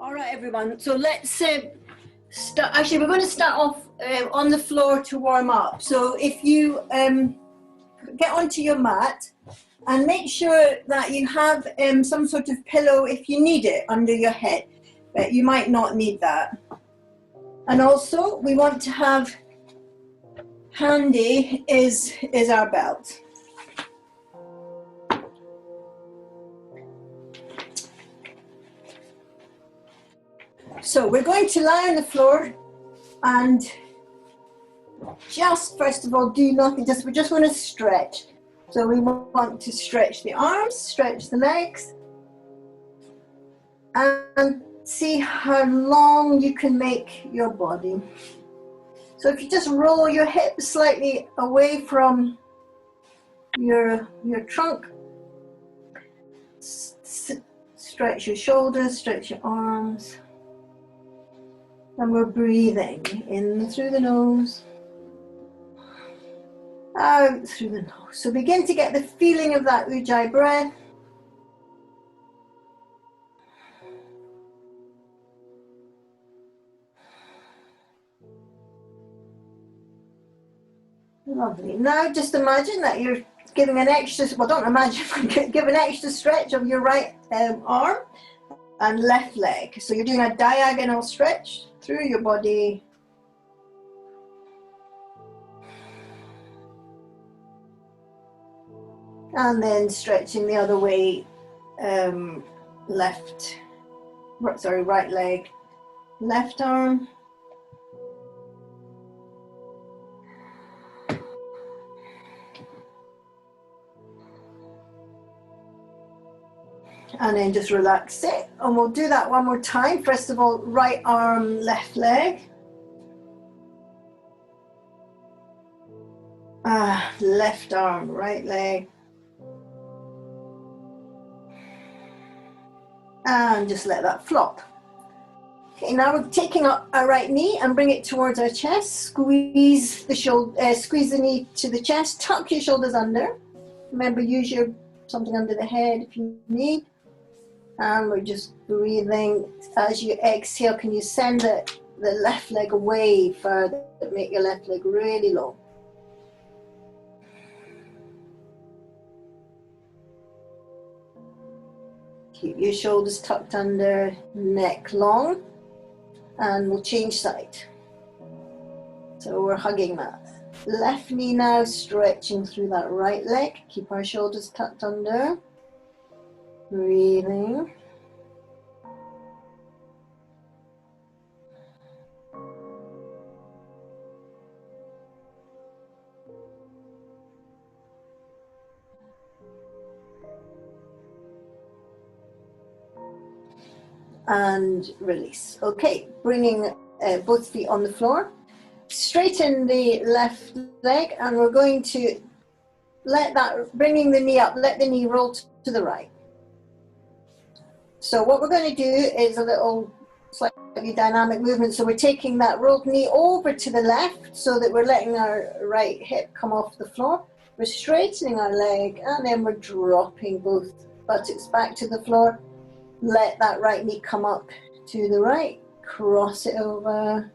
All right, everyone. So let's start. Actually, we're going to start off on the floor to warm up. So if you get onto your mat and make sure that you have some sort of pillow if you need it under your head, but you might not need that. And also, we want to have handy is our belt. So we're going to lie on the floor and just first of all do nothing, we just want to stretch. So we want to stretch the arms, stretch the legs, and see how long you can make your body. So if you just roll your hips slightly away from your trunk, stretch your shoulders, stretch your arms. And we're breathing in through the nose, out through the nose. So begin to get the feeling of that Ujjayi breath. Lovely. Now just imagine that you're giving an extra, well, don't imagine, give an extra stretch of your right arm and left leg. So you're doing a diagonal stretch through your body. And then stretching the other way, right leg, left arm. And then just relax it. And we'll do that one more time. First of all, right arm, left leg. Left arm, right leg. And just let that flop. Okay, now we're taking up our right knee and bring it towards our chest. Squeeze the knee to the chest. Tuck your shoulders under. Remember, use something under the head if you need. And we're just breathing. As you exhale, can you send the left leg away further? Make your left leg really long. Keep your shoulders tucked under, neck long. And we'll change side. So we're hugging that. Left knee now, stretching through that right leg. Keep our shoulders tucked under. Breathing. And release. Okay, bringing both feet on the floor. Straighten the left leg, and we're going to bringing the knee up, let the knee roll to the right. So what we're going to do is a little slightly dynamic movement. So we're taking that rolled knee over to the left so that we're letting our right hip come off the floor. We're straightening our leg, and then we're dropping both buttocks back to the floor. Let that right knee come up to the right, cross it over.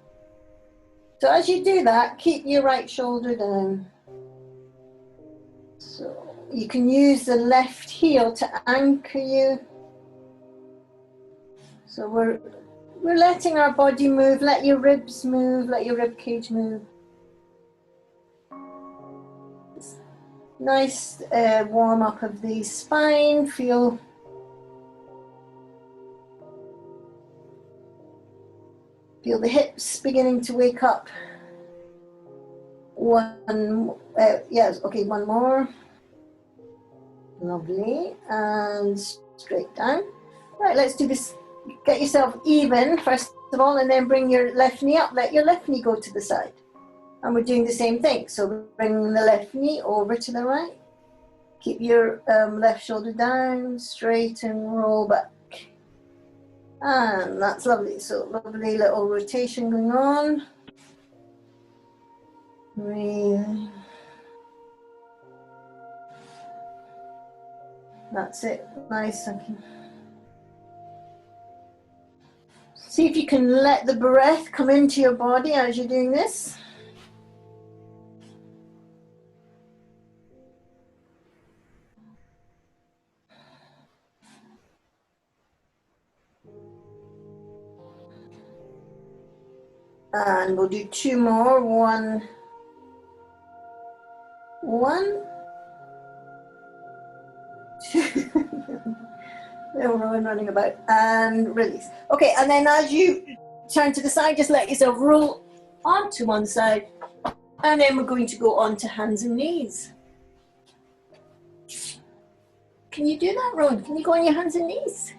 So as you do that, keep your right shoulder down. So you can use the left heel to anchor you. So we're letting our body move, let your ribs move, let your rib cage move. Nice warm up of the spine, feel the hips beginning to wake up. Yes, okay, one more. Lovely, and straight down. Right, let's do this. Get yourself even, first of all, and then bring your left knee up. Let your left knee go to the side. And we're doing the same thing. So bring the left knee over to the right. Keep your left shoulder down, straight and roll back. And that's lovely. So lovely little rotation going on. Breathing. That's it. Nice. See if you can let the breath come into your body as you're doing this. And we'll do 2 more. One. Little running about, and release. Okay, and then as you turn to the side, just let yourself roll onto one side, and then we're going to go on to hands and knees. Can you do that, Ron? Can you go on your hands and knees?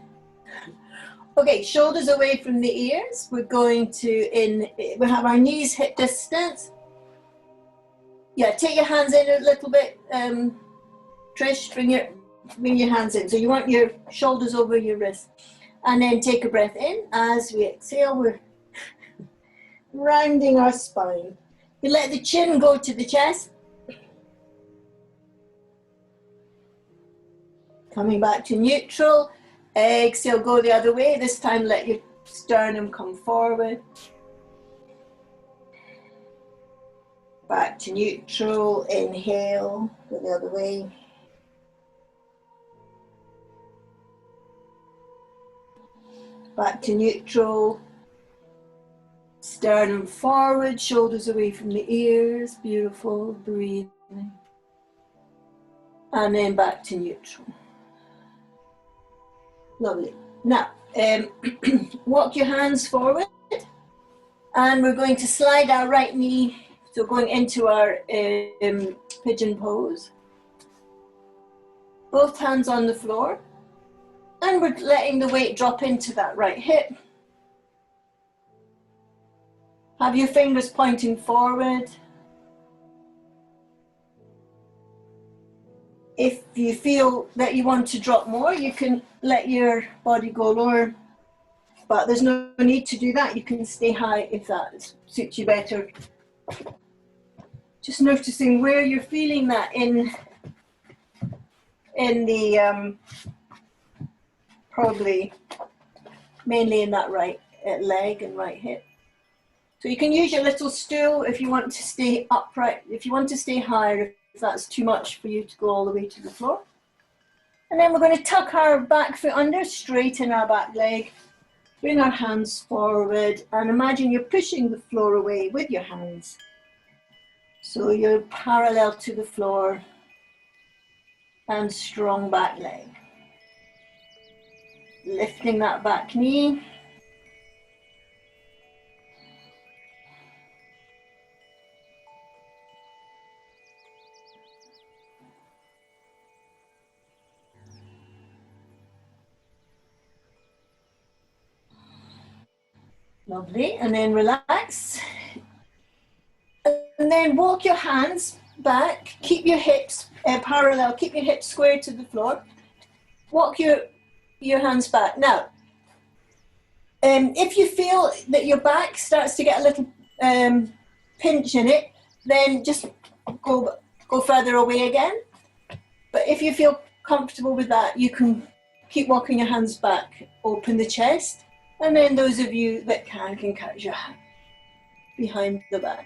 Okay, shoulders away from the ears. We're going to, we have our knees hip distance. Yeah, take your hands in a little bit. Trish, bring your hands in. So you want your shoulders over your wrists. And then take a breath in. As we exhale, we're rounding our spine. We let the chin go to the chest. Coming back to neutral. Exhale, go the other way. This time let your sternum come forward. Back to neutral. Inhale, go the other way. Back to neutral. Sternum forward, shoulders away from the ears. Beautiful, breathing. And then back to neutral. Lovely. Now, walk your hands forward. And we're going to slide our right knee, so going into our pigeon pose. Both hands on the floor. And we're letting the weight drop into that right hip. Have your fingers pointing forward. If you feel that you want to drop more, you can let your body go lower. But there's no need to do that. You can stay high if that suits you better. Just noticing where you're feeling that in the probably mainly in that right leg and right hip. So you can use your little stool if you want to stay upright, if you want to stay higher, if that's too much for you to go all the way to the floor. And then we're going to tuck our back foot under, straighten our back leg, bring our hands forward, and imagine you're pushing the floor away with your hands. So you're parallel to the floor and strong back leg. Lifting that back knee. Lovely, and then relax. And then walk your hands back, keep your hips parallel, keep your hips square to the floor. Walk your hands back. Now, if you feel that your back starts to get a little pinch in it, then just go further away again. But if you feel comfortable with that, you can keep walking your hands back, open the chest, and then those of you that can catch your hand behind the back.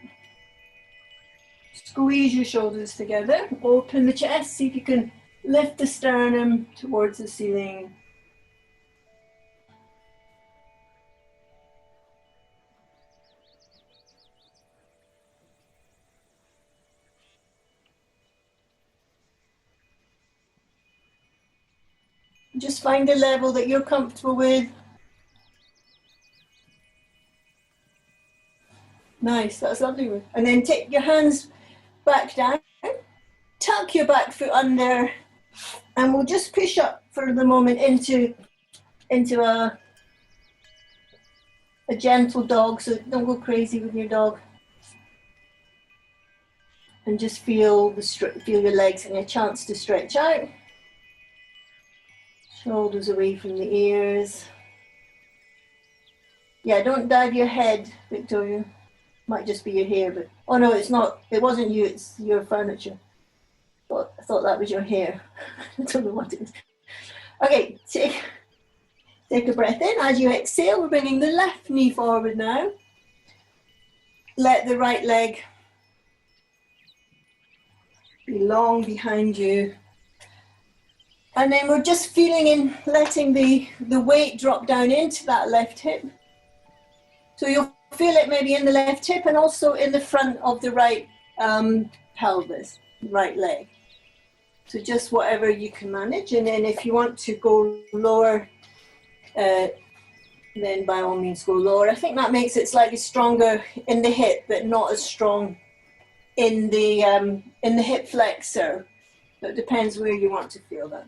Squeeze your shoulders together, open the chest, see if you can lift the sternum towards the ceiling. Just find a level that you're comfortable with. Nice, that's lovely. And then take your hands back down, tuck your back foot under, and we'll just push up for the moment into a gentle dog, so don't go crazy with your dog. And just feel your legs and a chance to stretch out. Shoulders away from the ears. Yeah, don't dive your head, Victoria. Might just be your hair, but oh no, it's not. It wasn't you. It's your furniture. I thought that was your hair. I don't know what it is. Okay, Take a breath in. As you exhale, we're bringing the left knee forward now. Let the right leg be long behind you. And then we're just feeling in, letting the weight drop down into that left hip. So you'll feel it maybe in the left hip and also in the front of the right pelvis, right leg. So just whatever you can manage. And then if you want to go lower, then by all means go lower. I think that makes it slightly stronger in the hip, but not as strong in the hip flexor. So it depends where you want to feel that.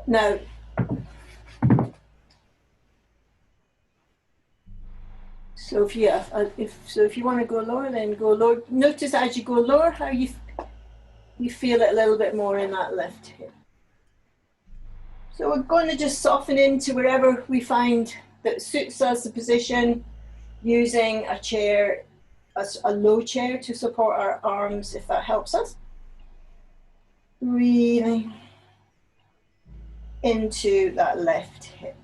Now, so if you want to go lower, then go lower. Notice as you go lower how you feel it a little bit more in that left hip. So we're going to just soften into wherever we find that suits us, the position, using a chair, a low chair to support our arms if that helps us. Breathing into that left hip.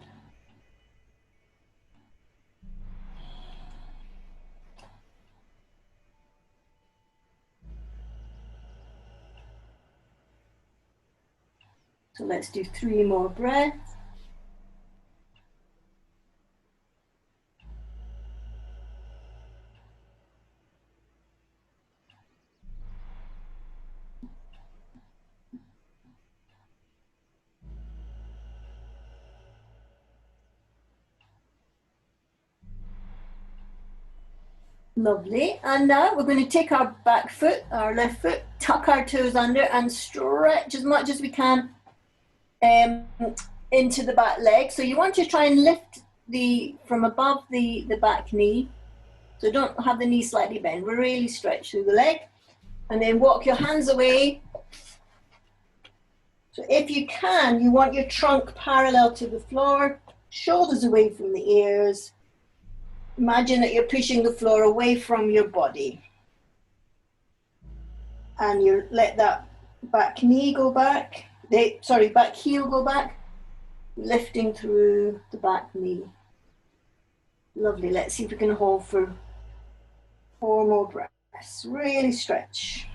So let's do 3 more breaths. Lovely. And now we're going to take our back foot, our left foot, tuck our toes under and stretch as much as we can into the back leg. So you want to try and lift from above the back knee. So don't have the knee slightly bent. Really stretch through the leg. And then walk your hands away. So if you can, you want your trunk parallel to the floor, shoulders away from the ears. Imagine that you're pushing the floor away from your body. And you let that back knee go back, back heel go back, lifting through the back knee. Lovely. Let's see if we can hold for 4 more breaths. Really stretch.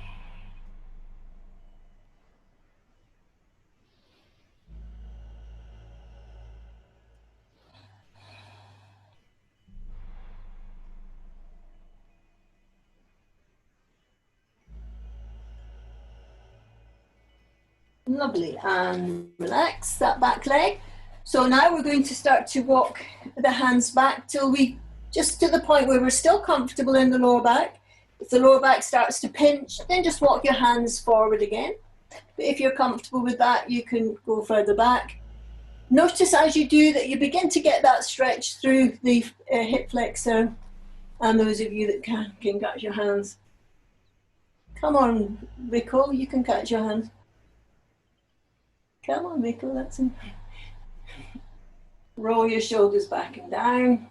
Lovely, and relax that back leg. So now we're going to start to walk the hands back till just to the point where we're still comfortable in the lower back. If the lower back starts to pinch, then just walk your hands forward again. But if you're comfortable with that, you can go further back. Notice as you do that you begin to get that stretch through the hip flexor, and those of you that can catch your hands. Come on, Rico, you can catch your hands. Come on, Rico, that's it. Roll your shoulders back and down.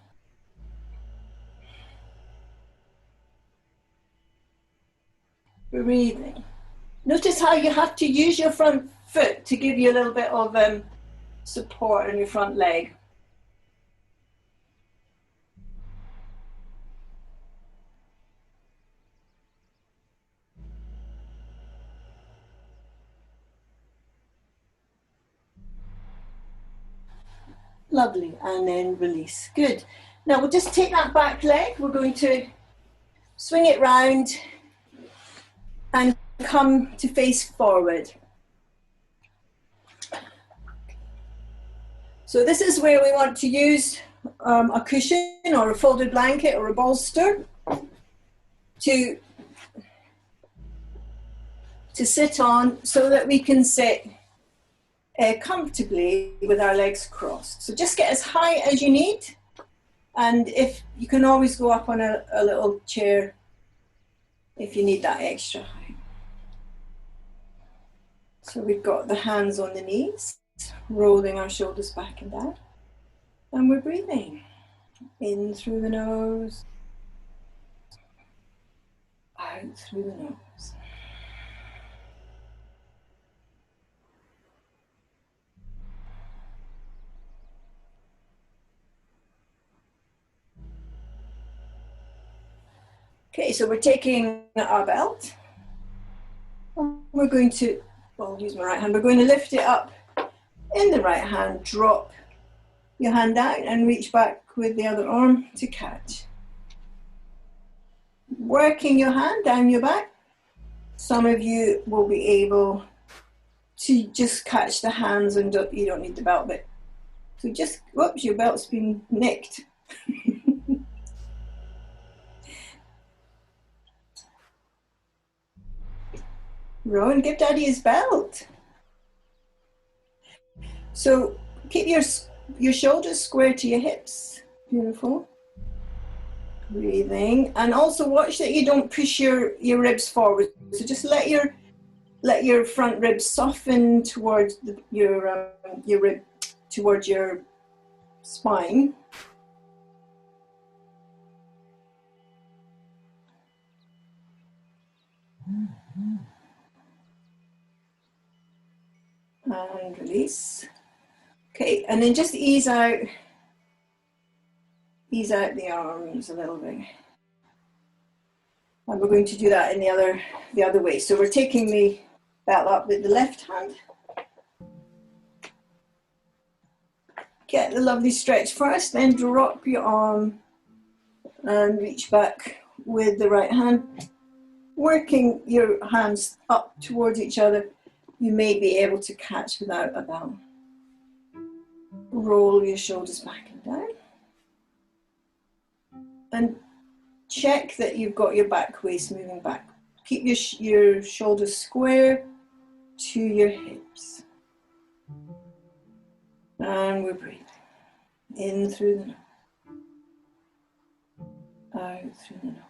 Breathing. Notice how you have to use your front foot to give you a little bit of support on your front leg. Lovely, and then release. Good. Now we'll just take that back leg. We're going to swing it round and come to face forward. So this is where we want to use a cushion or a folded blanket or a bolster to sit on so that we can sit comfortably with our legs crossed. So just get as high as you need, and if you can always go up on a little chair if you need that extra height. So we've got the hands on the knees, rolling our shoulders back and down, and we're breathing in through the nose, out through the nose. Okay, so we're taking our belt. We're going to, well, I'll use my right hand. We're going to lift it up in the right hand, drop your hand down and reach back with the other arm to catch. Working your hand down your back. Some of you will be able to just catch the hands and you don't need the belt bit. So just, whoops, your belt's been nicked. Rowan, give Daddy his belt. So keep your shoulders square to your hips. Beautiful. Breathing. And also watch that you don't push your ribs forward. So just let your front ribs soften towards your rib, towards your spine. And release. Okay, and then just ease out the arms a little bit. And we're going to do that in the other way. So we're taking the belt up with the left hand. Get the lovely stretch first, then drop your arm and reach back with the right hand. Working your hands up towards each other, you may be able to catch without a belt. Roll your shoulders back and down. And check that you've got your back waist moving back. Keep your shoulders square to your hips. And we're breathing. In through the nose. Out through the nose.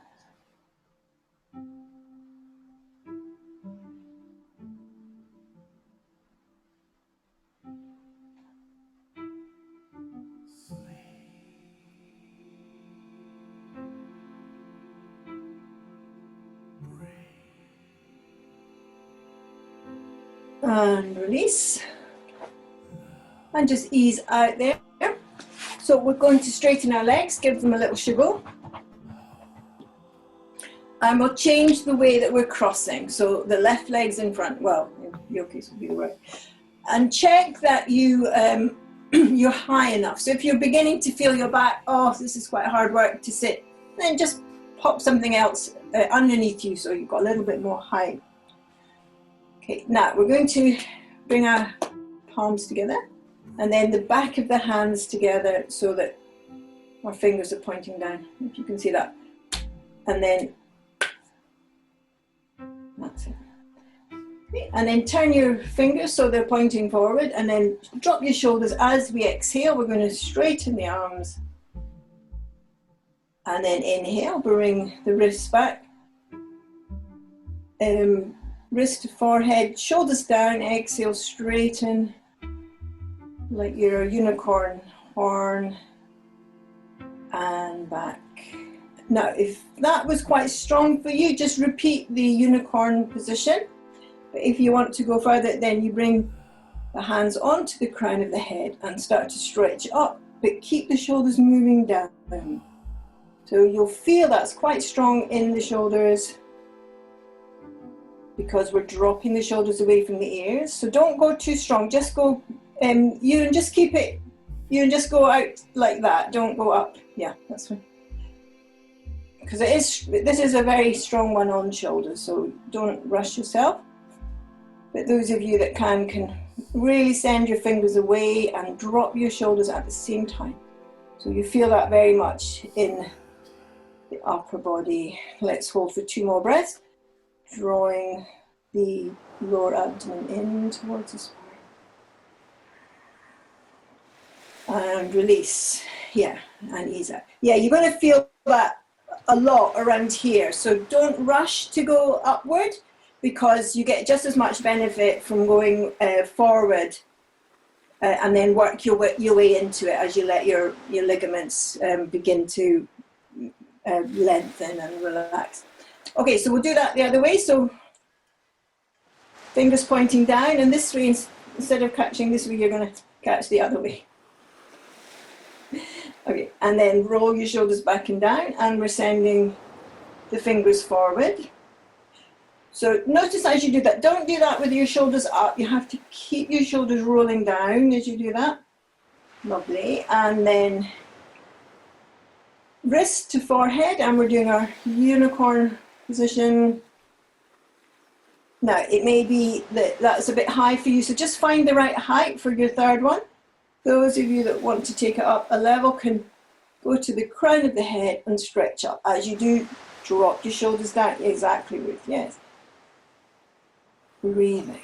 And release. And just ease out there. So we're going to straighten our legs, give them a little shiggle. And we'll change the way that we're crossing. So the left leg's in front. Well, in your case will be the right. And check that you're high enough. So if you're beginning to feel your back, oh, this is quite hard work to sit, then just pop something else underneath you so you've got a little bit more height. Okay, now we're going to bring our palms together and then the back of the hands together so that our fingers are pointing down, if you can see that. And then, that's it. Okay, and then turn your fingers so they're pointing forward and then drop your shoulders as we exhale. We're going to straighten the arms. And then inhale, bring the wrists back. Wrist to forehead, shoulders down, exhale, straighten like you're a unicorn horn and back. Now, if that was quite strong for you, just repeat the unicorn position. But if you want to go further, then you bring the hands onto the crown of the head and start to stretch up, but keep the shoulders moving down. So you'll feel that's quite strong in the shoulders, because we're dropping the shoulders away from the ears. So don't go too strong, just go, you can just keep it, you can just go out like that, don't go up. Yeah, that's fine. Because this is a very strong one on shoulders, so don't rush yourself. But those of you that can really send your fingers away and drop your shoulders at the same time. So you feel that very much in the upper body. Let's hold for 2 more breaths. Drawing the lower abdomen in towards the spine. And release. Yeah, and ease out. Yeah, you're going to feel that a lot around here. So don't rush to go upward because you get just as much benefit from going forward and then work your way into it as you let your ligaments begin to lengthen and relax. Okay, so we'll do that the other way. So fingers pointing down, and this way, instead of catching this way, you're going to catch the other way. Okay, and then roll your shoulders back and down, and we're sending the fingers forward. So notice as you do that, don't do that with your shoulders up. You have to keep your shoulders rolling down as you do that. Lovely. And then wrist to forehead, and we're doing our unicorn position. Now, it may be that that's a bit high for you, so just find the right height for your third one. Those of you that want to take it up a level can go to the crown of the head and stretch up. As you do, drop your shoulders down. Exactly, Ruth, yes. Breathing.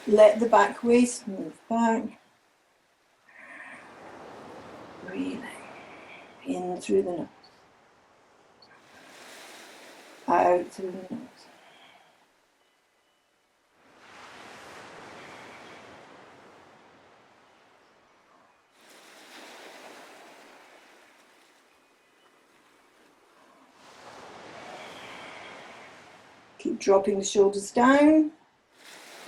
Let the back waist move back. Breathing. In through the nose. Out through the nose. Keep dropping the shoulders down,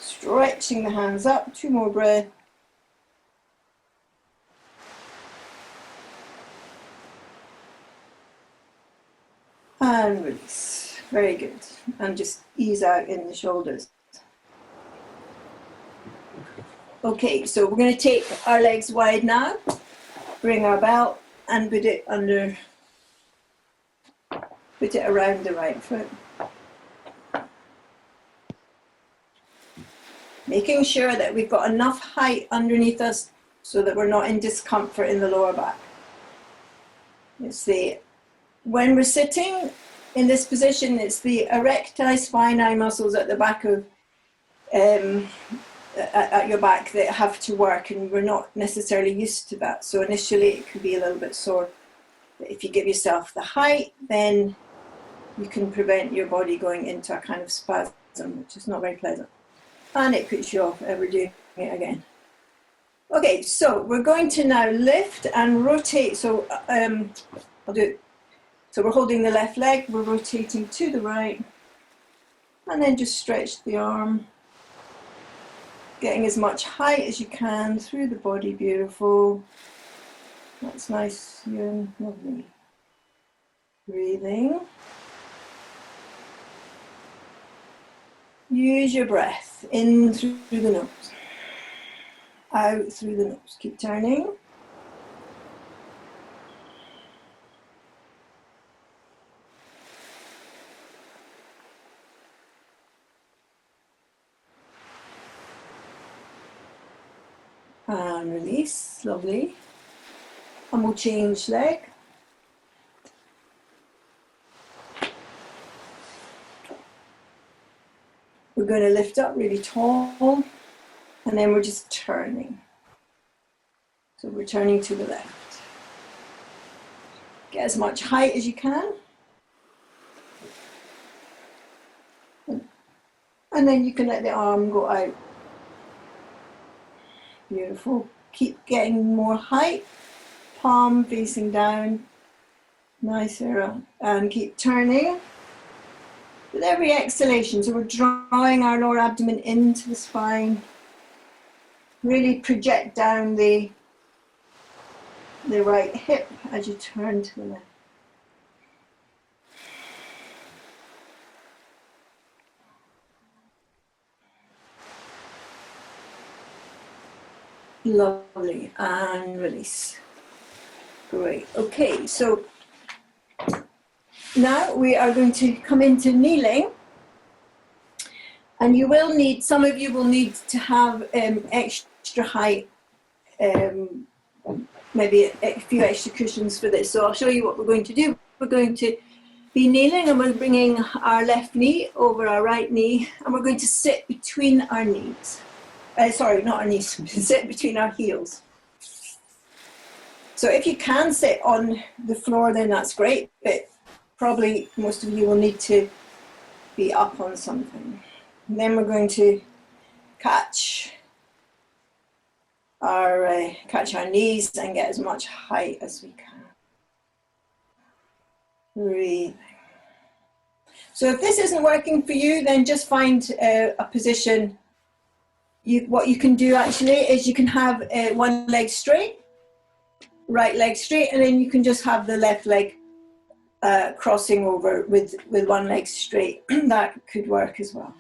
stretching the hands up. 2 more breaths. And release. Very good. And just ease out in the shoulders. Okay, so we're going to take our legs wide now. Bring our belt and put it under, put it around the right foot. Making sure that we've got enough height underneath us so that we're not in discomfort in the lower back. It's when we're sitting in this position, it's the erecti spinae muscles at the back of, at your back that have to work, and we're not necessarily used to that. So initially it could be a little bit sore. But if you give yourself the height, then you can prevent your body going into a kind of spasm, which is not very pleasant. And it puts you off ever doing it again. Okay, so we're going to now lift and rotate. So I'll do it. So we're holding the left leg, we're rotating to the right, and then just stretch the arm, getting as much height as you can through the body. Beautiful. That's nice, Ewan. Lovely. Breathing. Use your breath in through the nose, out through the nose. Keep turning. And release, lovely. And we'll change leg. We're going to lift up really tall, and then we're just turning. So we're turning to the left. Get as much height as you can. And then you can let the arm go out. Beautiful. Keep getting more height. Palm facing down. Nice, Sarah. And keep turning. With every exhalation, so we're drawing our lower abdomen into the spine. Really project down the right hip as you turn to the left. Lovely, and release. Great. Okay, so now we are going to come into kneeling, and you will need, some of you will need to have extra height, maybe a few extra cushions for this. So I'll show you what we're going to do. We're going to be kneeling, and we're bringing our left knee over our right knee, and we're going to sit between our knees. Sorry, not our knees, sit between our heels. So if you can sit on the floor, then that's great, but probably most of you will need to be up on something. And then we're going to catch our knees and get as much height as we can. Breathing. So if this isn't working for you, then just find a position. What you can do actually is you can have one leg straight, right leg straight, and then you can just have the left leg crossing over with one leg straight. That could work as well.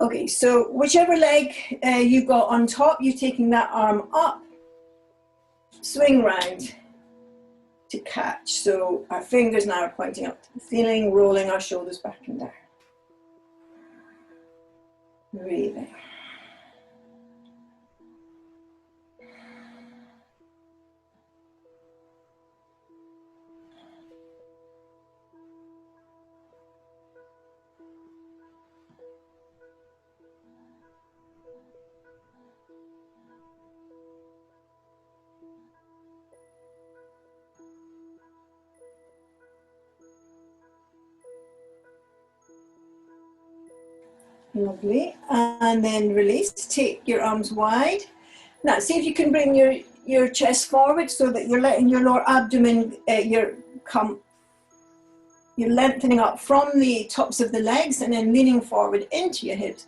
Okay, so whichever leg you got on top, you're taking that arm up, swing round to catch. So our fingers now are pointing up to the ceiling, rolling our shoulders back and down. Breathing. Lovely. And then release. Take your arms wide. Now see if you can bring your chest forward so that you're letting your lower abdomen, you're lengthening up from the tops of the legs and then leaning forward into your hips.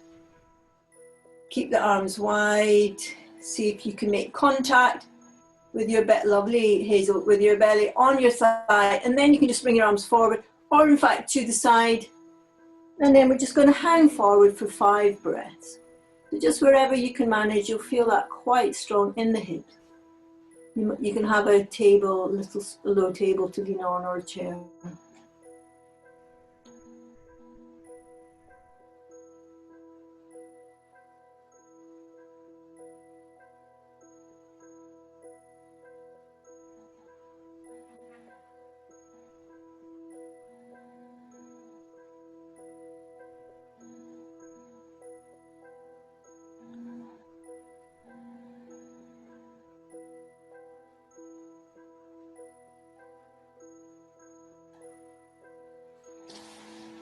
Keep the arms wide. See if you can make contact with your lovely Hazel, with your belly on your thigh, and then you can just bring your arms forward, or in fact to the side. And then we're just going to hang forward for 5 breaths. So just wherever you can manage, you'll feel that quite strong in the hips. You can have a table, a low table to lean on, or a chair.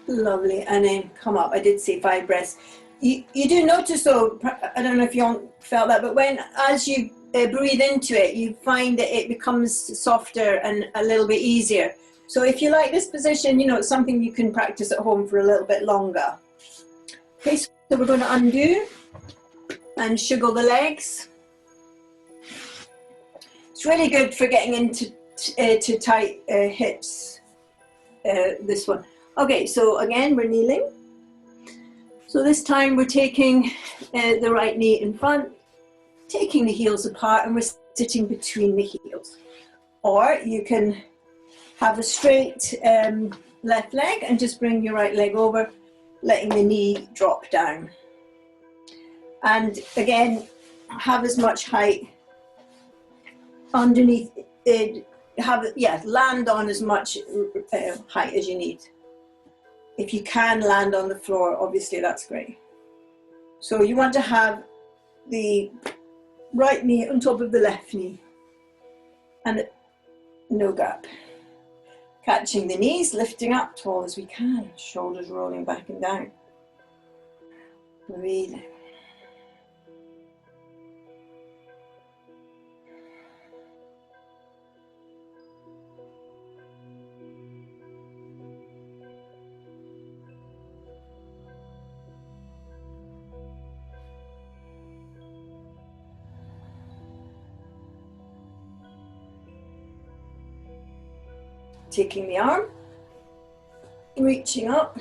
Lovely, and then come up. I did say 5 breaths. You do notice though, I don't know if you felt that, but as you breathe into it, you find that it becomes softer and a little bit easier. So if you like this position, you know, it's something you can practice at home for a little bit longer. Okay, so we're going to undo and shuggle the legs. It's really good for getting into to tight hips, this one. Okay, so again, we're kneeling. So this time we're taking the right knee in front, taking the heels apart, and we're sitting between the heels. Or you can have a straight left leg and just bring your right leg over, letting the knee drop down. And again, have as much height underneath it. Land on as much height as you need. If you can land on the floor, obviously that's great. So you want to have the right knee on top of the left knee and no gap. Catching the knees, lifting up tall as we can, shoulders rolling back and down. Breathing. Taking the arm, reaching up.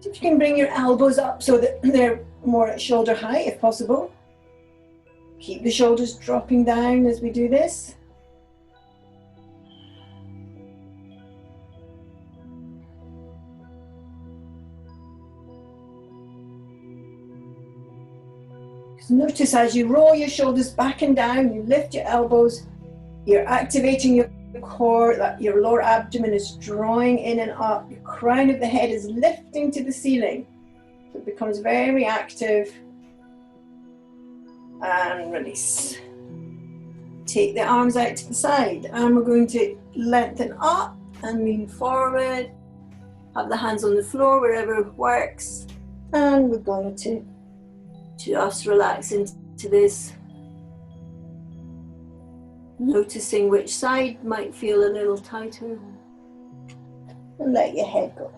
See if you can bring your elbows up so that they're more at shoulder height if possible. Keep the shoulders dropping down as we do this. Notice as you roll your shoulders back and down, you lift your elbows, you're activating your core, that your lower abdomen is drawing in and up, your crown of the head is lifting to the ceiling. So it becomes very active. And release. Take the arms out to the side, and we're going to lengthen up and lean forward. Have the hands on the floor wherever works. And we're going to just relax into this, noticing which side might feel a little tighter, and let your head go.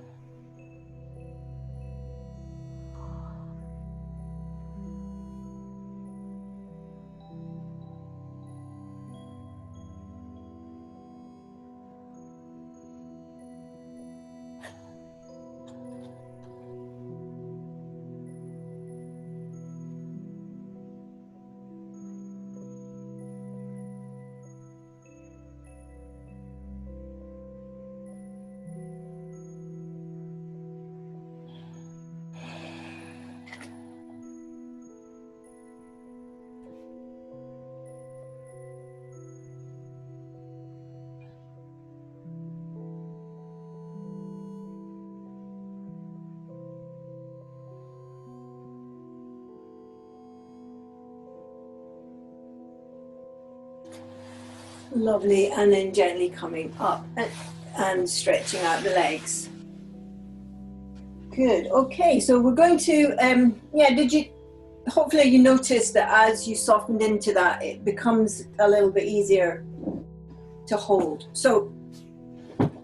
Lovely, and then gently coming up and stretching out the legs. Good. Okay, so we're going to, hopefully you noticed that as you softened into that, it becomes a little bit easier to hold. So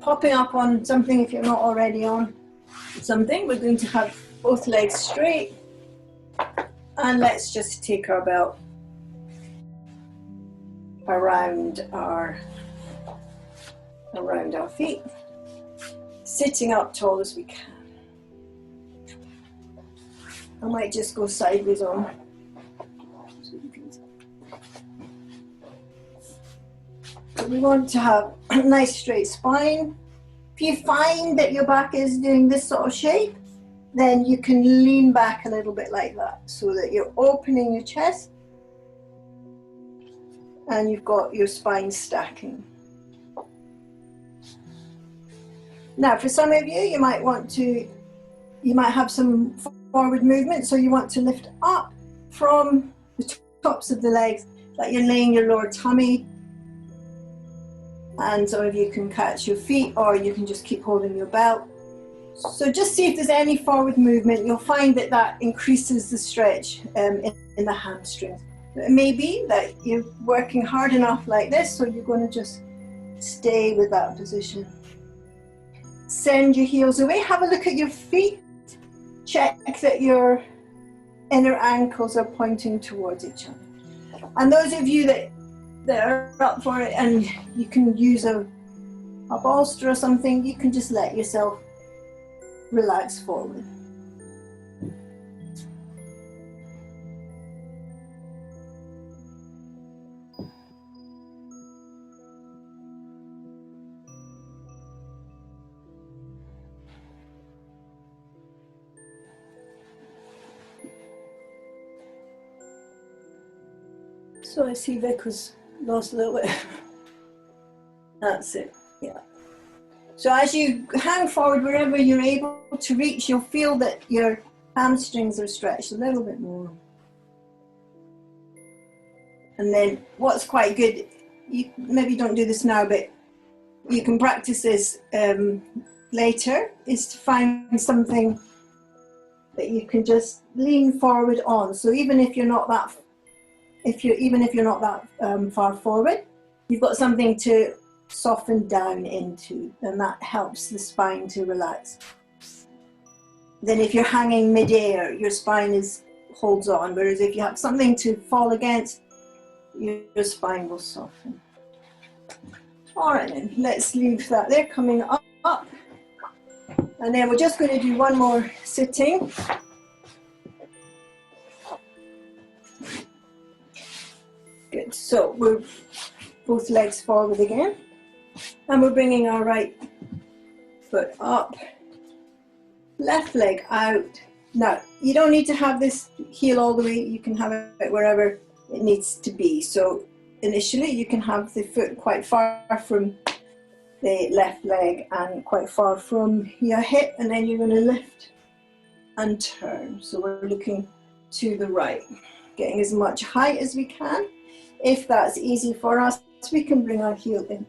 popping up on something, if you're not already on something, we're going to have both legs straight, and let's just take our belt around our feet, sitting up tall as we can. I might just go sideways on. So we want to have a nice straight spine. If you find that your back is doing this sort of shape, then you can lean back a little bit like that, so that you're opening your chest and you've got your spine stacking. Now, for some of you, you might have some forward movement, so you want to lift up from the tops of the legs, like you're laying your lower tummy, and some of you can catch your feet, or you can just keep holding your belt. So just see if there's any forward movement. You'll find that that increases the stretch in the hamstrings. It may be that you're working hard enough like this, so you're going to just stay with that position. Send your heels away. Have a look at your feet. Check that your inner ankles are pointing towards each other. And those of you that are up for it, and you can use a bolster or something, you can just let yourself relax forward. So I see Vic was lost a little bit. That's it, yeah. So as you hang forward, wherever you're able to reach, you'll feel that your hamstrings are stretched a little bit more. And then what's quite good, you maybe don't do this now, but you can practice this later, is to find something that you can just lean forward on. So even if you're not that far forward, you've got something to soften down into, and that helps the spine to relax. Then if you're hanging mid-air, your spine holds on, whereas if you have something to fall against, your spine will soften. All right then, let's leave that there, coming up. And then we're just going to do one more sitting. Good, so we're both legs forward again. And we're bringing our right foot up, left leg out. Now, you don't need to have this heel all the way, you can have it wherever it needs to be. So initially you can have the foot quite far from the left leg and quite far from your hip, and then you're going to lift and turn. So we're looking to the right, getting as much height as we can. If that's easy for us, we can bring our heel in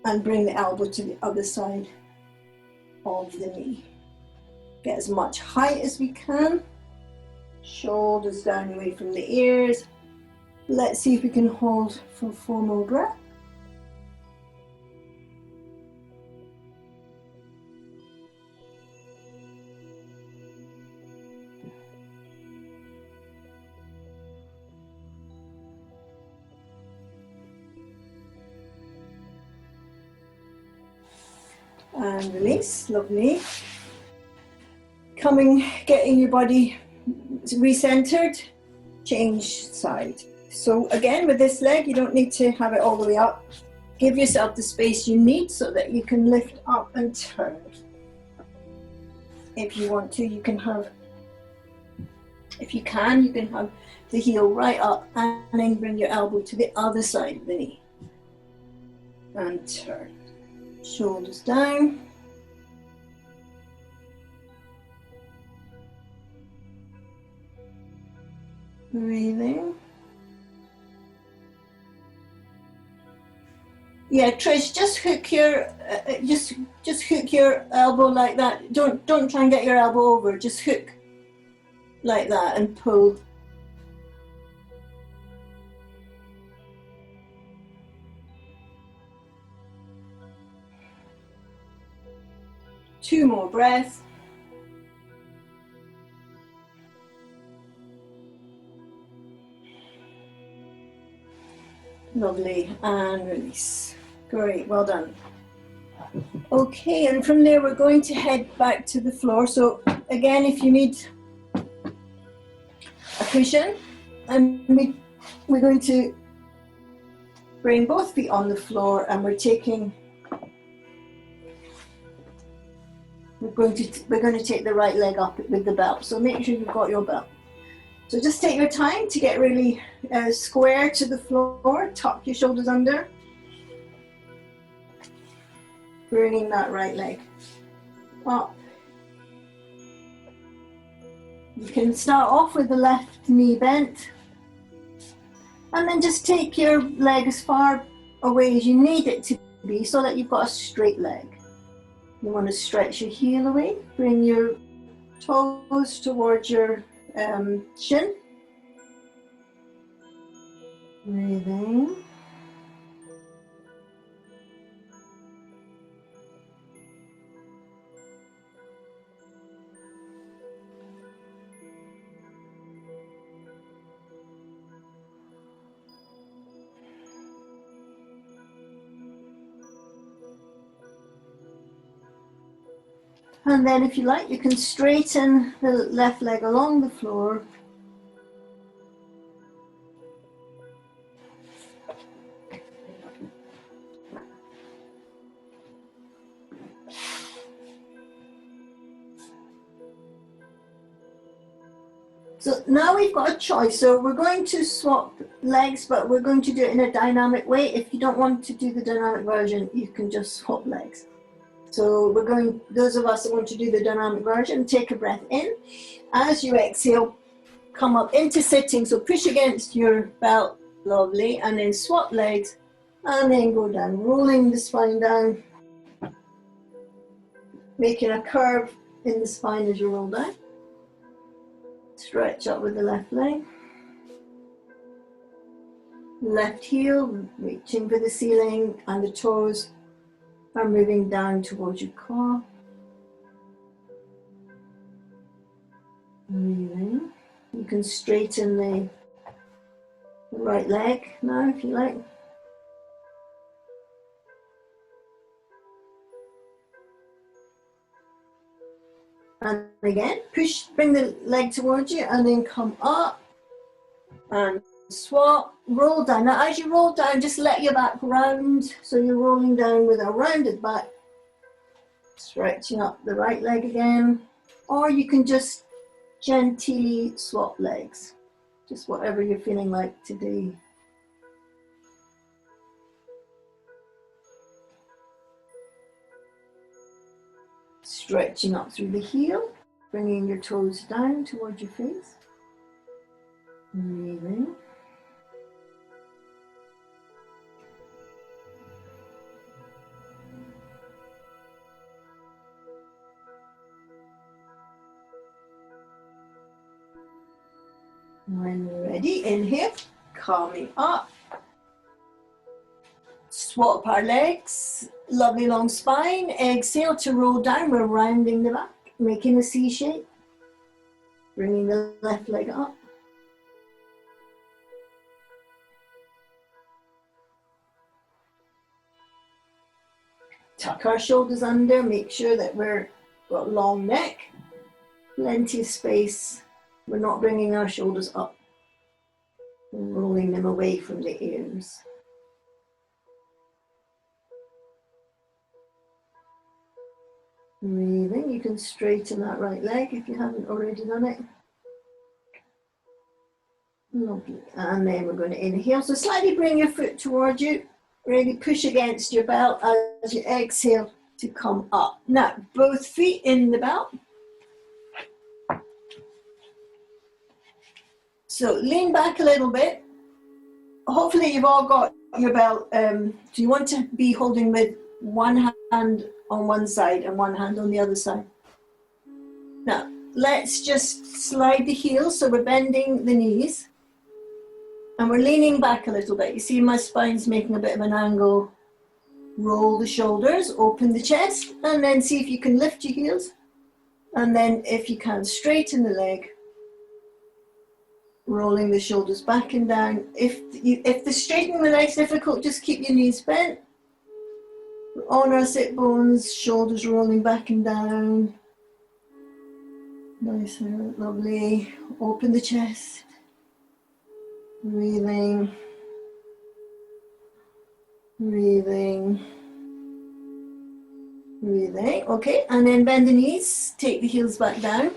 and bring the elbow to the other side of the knee. Get as much height as we can. Shoulders down away from the ears. Let's see if we can hold for 4 more breaths. And release, lovely. Getting your body recentered, change side. So again, with this leg, you don't need to have it all the way up. Give yourself the space you need so that you can lift up and turn. If you want to, you can have the heel right up and then bring your elbow to the other side of the knee. And turn. Shoulders down. Breathing. Yeah, Trish, just hook your just hook your elbow like that. Don't try and get your elbow over. Just hook like that and pull. Two more breaths. Lovely, and release. Great, well done. Okay, and from there we're going to head back to the floor. So again, if you need a cushion, and we're going to bring both feet on the floor, and we're going to take the right leg up with the belt. So make sure you've got your belt. So just take your time to get really square to the floor. Tuck your shoulders under. Bringing that right leg up. You can start off with the left knee bent. And then just take your leg as far away as you need it to be so that you've got a straight leg. You want to stretch your heel away. Bring your toes towards your shin. Breathing. And then if you like, you can straighten the left leg along the floor. So now we've got a choice. So we're going to swap legs, but we're going to do it in a dynamic way. If you don't want to do the dynamic version, you can just swap legs. So those of us that want to do the dynamic version, take a breath in. As you exhale, come up into sitting. So push against your belt, lovely, and then swap legs, and then go down, rolling the spine down, making a curve in the spine as you roll down. Stretch up with the left leg. Left heel, reaching for the ceiling, and the toes are moving down towards your core. Breathing. You can straighten the right leg now if you like. And again, bring the leg towards you and then come up and swap, roll down. Now as you roll down, just let your back round, so you're rolling down with a rounded back, stretching up the right leg again, or you can just gently swap legs, just whatever you're feeling like today. Stretching up through the heel, bringing your toes down towards your face. Breathing. When you're ready, inhale, coming up. Swap our legs, lovely long spine. Exhale to roll down, we're rounding the back, making a C shape. Bringing the left leg up. Tuck our shoulders under, make sure that we've got a long neck, plenty of space. We're not bringing our shoulders up, and rolling them away from the ears. Breathing, you can straighten that right leg if you haven't already done it. Lovely, and then we're going to inhale. So slightly bring your foot towards you, really push against your belt as you exhale to come up. Now, both feet in the belt. So lean back a little bit. Hopefully you've all got your belt, so you want to be holding with one hand on one side and one hand on the other side. Now, let's just slide the heels, so we're bending the knees and we're leaning back a little bit. You see my spine's making a bit of an angle. Roll the shoulders, open the chest, and then see if you can lift your heels. And then if you can, straighten the leg, rolling the shoulders back and down. If the straightening the leg's difficult, just keep your knees bent. On our sit bones, shoulders rolling back and down. Nice, lovely. Open the chest. Breathing. Breathing. Breathing. Okay, and then bend the knees. Take the heels back down.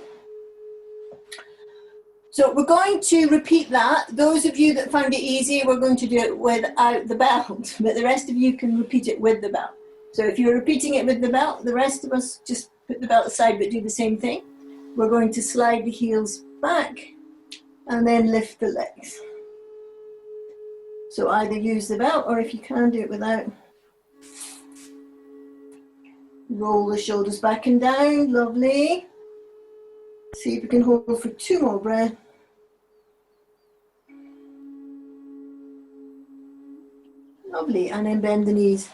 So we're going to repeat that. Those of you that found it easy, we're going to do it without the belt, but the rest of you can repeat it with the belt. So if you're repeating it with the belt, the rest of us just put the belt aside but do the same thing. We're going to slide the heels back and then lift the legs. So either use the belt, or if you can, do it without. Roll the shoulders back and down, lovely. See if we can hold for 2 more breaths. Lovely, and then bend the knees.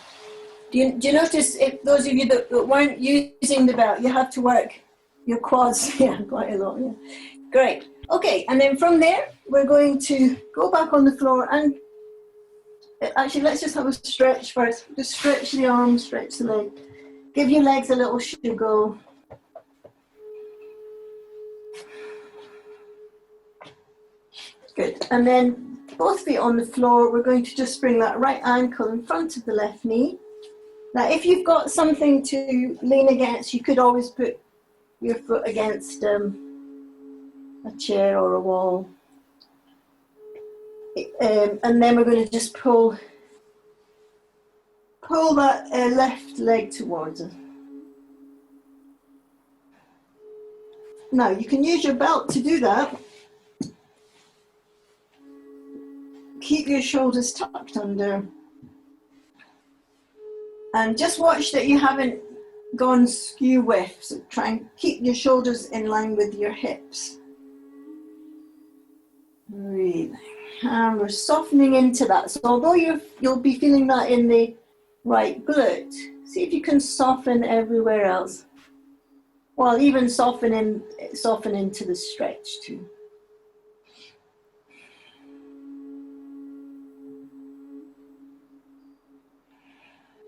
Do you notice, if those of you that weren't using the belt, you have to work your quads, yeah, quite a lot, yeah. Great, okay, and then from there, we're going to go back on the floor and actually let's just have a stretch first. Just stretch the arms, stretch the leg. Give your legs a little go. Good, and then both feet on the floor, we're going to just bring that right ankle in front of the left knee. Now, if you've got something to lean against, you could always put your foot against a chair or a wall. And then we're going to just pull that left leg towards us. Now, you can use your belt to do that. Keep your shoulders tucked under. And just watch that you haven't gone skew with. So try and keep your shoulders in line with your hips. Breathing. And we're softening into that. So although you'll be feeling that in the right glute, see if you can soften everywhere else. Well, even soften into the stretch too.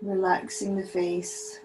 Relaxing the face.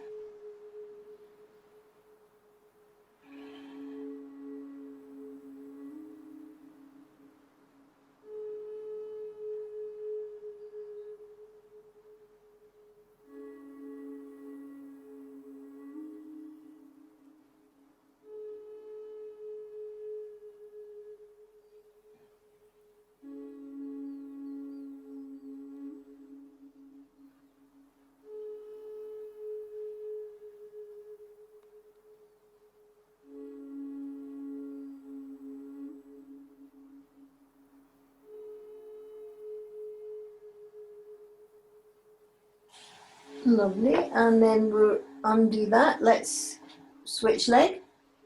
Lovely, and then we'll undo that. Let's switch leg.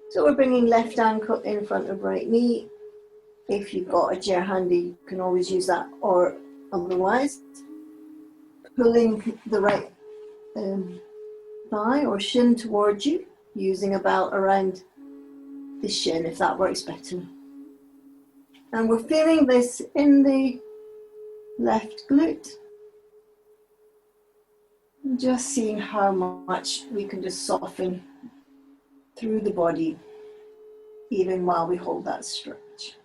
So we're bringing left ankle in front of right knee. If you've got a chair handy, you can always use that, or otherwise, pulling the right thigh or shin towards you, using a belt around the shin if that works better. And we're feeling this in the left glute. Just seeing how much we can just soften through the body, even while we hold that stretch.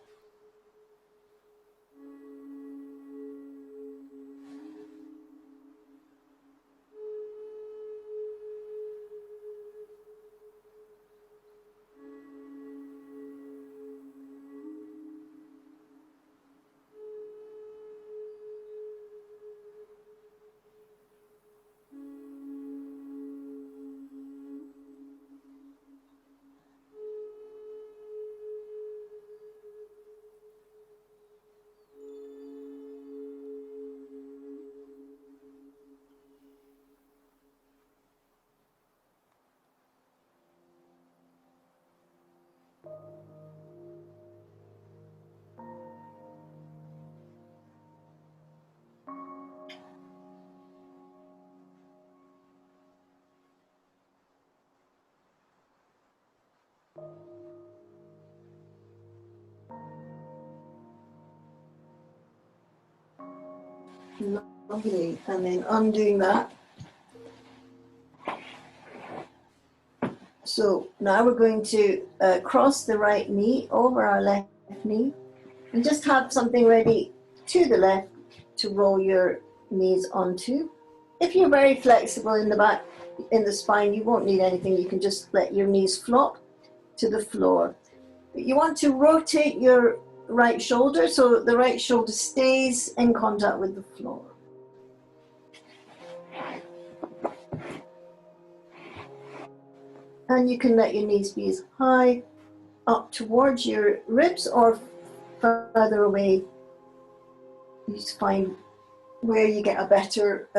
Lovely. And then undoing that. So now we're going to cross the right knee over our left knee and just have something ready to the left to roll your knees onto. If you're very flexible in the back, in the spine, you won't need anything. You can just let your knees flop to the floor. But you want to rotate your right shoulder so the right shoulder stays in contact with the floor. And you can let your knees be as high up towards your ribs or further away. You just find where you get a better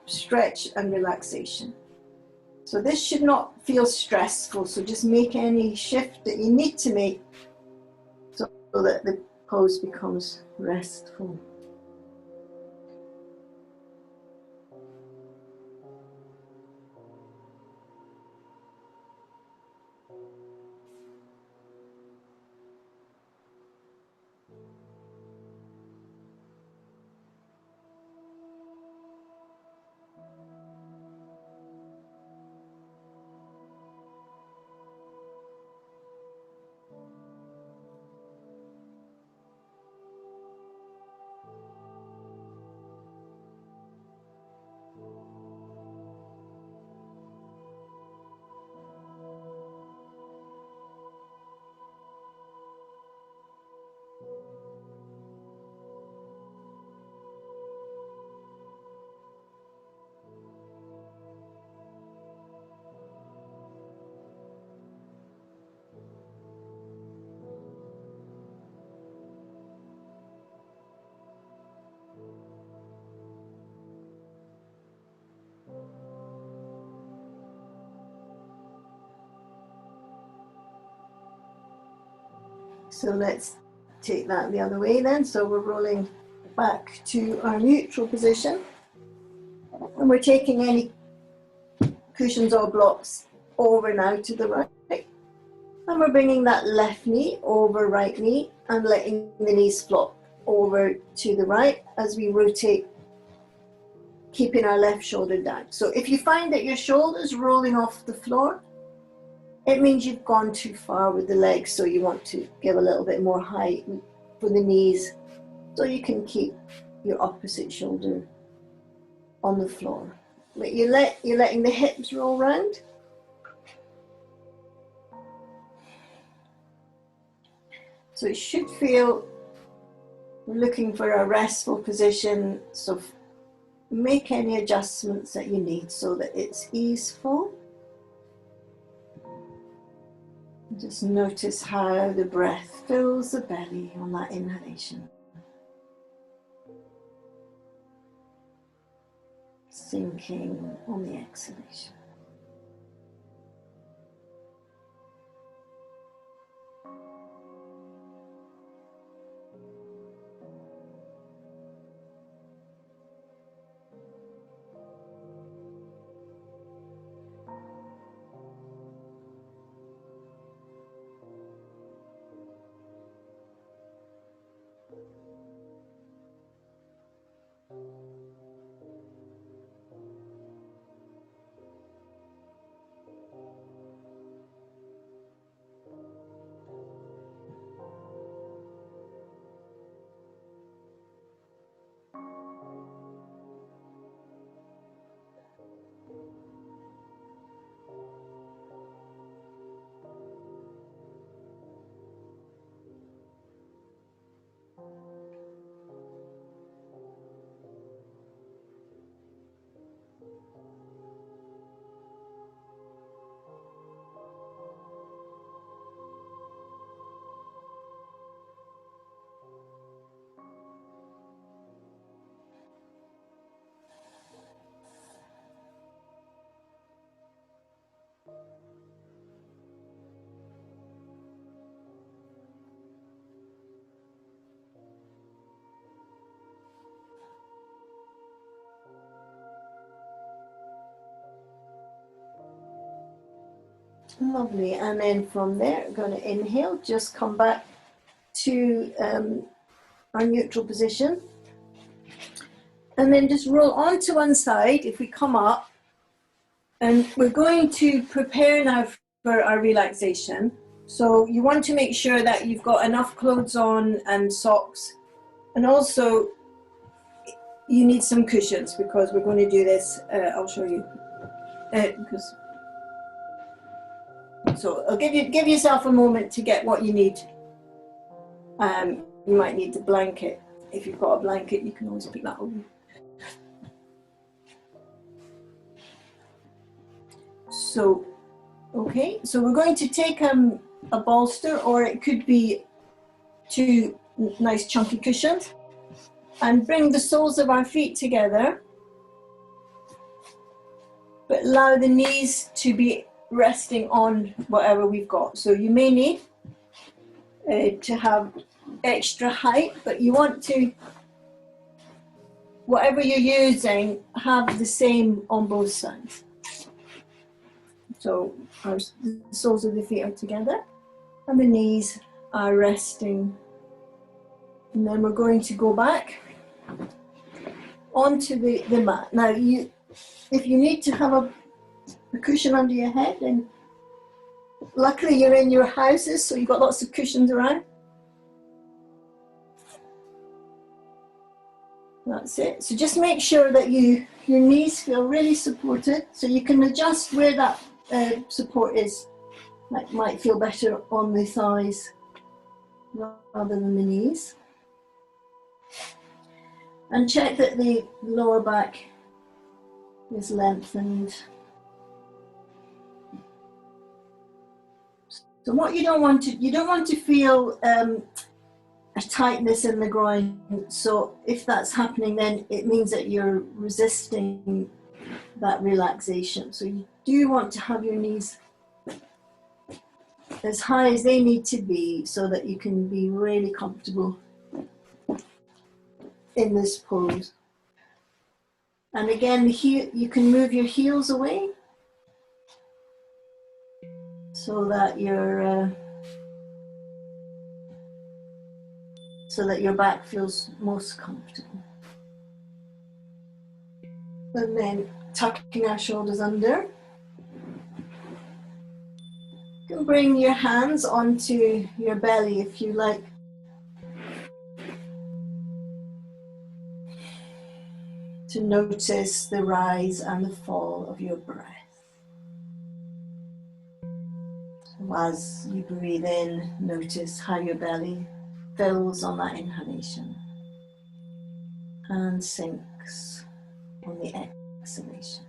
stretch and relaxation. So this should not feel stressful, so just make any shift that you need to make so that the pose becomes restful. So let's take that the other way then. So we're rolling back to our neutral position. And we're taking any cushions or blocks over now to the right. And we're bringing that left knee over right knee and letting the knees flop over to the right as we rotate, keeping our left shoulder down. So if you find that your shoulder's rolling off the floor, it means you've gone too far with the legs, so you want to give a little bit more height for the knees so you can keep your opposite shoulder on the floor. But you're letting the hips roll round. So it should feel, looking for a restful position, so make any adjustments that you need so that it's easeful. Just notice how the breath fills the belly on that inhalation. Sinking on the exhalation. Lovely, and then from there, we're going to inhale, just come back to our neutral position. And then just roll onto one side if we come up. And we're going to prepare now for our relaxation. So you want to make sure that you've got enough clothes on and socks. And also you need some cushions because we're going to do this. I'll show you. So I'll give yourself a moment to get what you need. You might need the blanket. If you've got a blanket, you can always pick that up. So, okay, so we're going to take a bolster, or it could be two nice chunky cushions, and bring the soles of our feet together, but allow the knees to be resting on whatever we've got. So you may need to have extra height, but you want to, whatever you're using, have the same on both sides. So the soles of the feet are together and the knees are resting. And then we're going to go back onto the mat. Now, if you need to have a cushion under your head, then luckily you're in your houses, so you've got lots of cushions around. That's it. So just make sure that your knees feel really supported, so you can adjust where that support is. That might feel better on the thighs rather than the knees. And check that the lower back is lengthened. So what you don't want to feel a tightness in the groin. So if that's happening, then it means that you're resisting that relaxation. So you do want to have your knees as high as they need to be so that you can be really comfortable in this pose. And again, you can move your heels away so that your back feels most comfortable. And then tucking our shoulders under. You can bring your hands onto your belly if you like. To notice the rise and the fall of your breath. So as you breathe in, notice how your belly fills on that inhalation and sinks on the exhalation.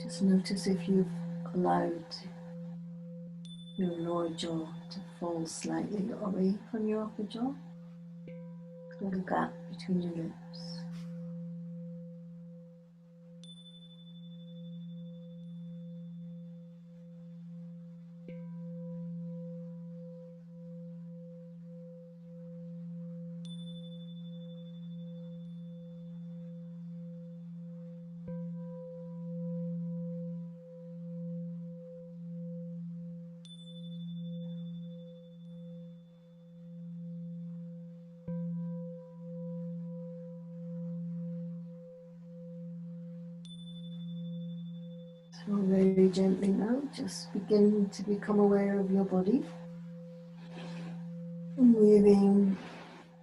Just notice if you've allowed your lower jaw to fall slightly away from your upper jaw. A little gap between your lips. So very gently now, just begin to become aware of your body. Moving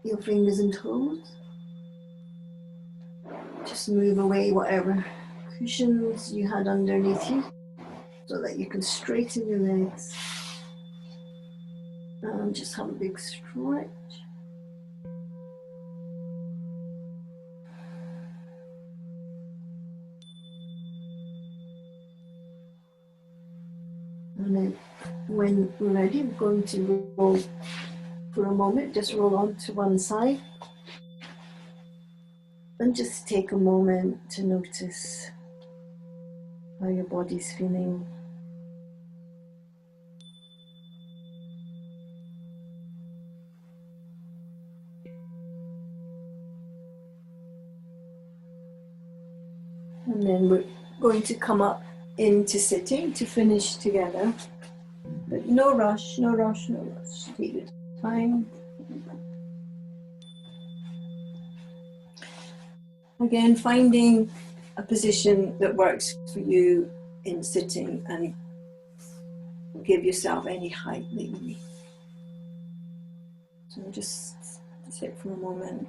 your fingers and toes. Just move away whatever cushions you had underneath you so that you can straighten your legs. And just have a big stretch. And then when we're ready, we're going to roll for a moment, just roll on to one side. And just take a moment to notice how your body's feeling. And then we're going to come up into sitting to finish together. But no rush, no rush, no rush. Take your time. Again, finding a position that works for you in sitting, and give yourself any height that you need. So just sit for a moment.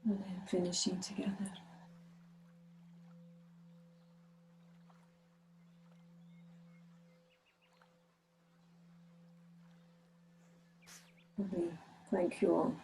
And then finishing together. Okay. Thank you all.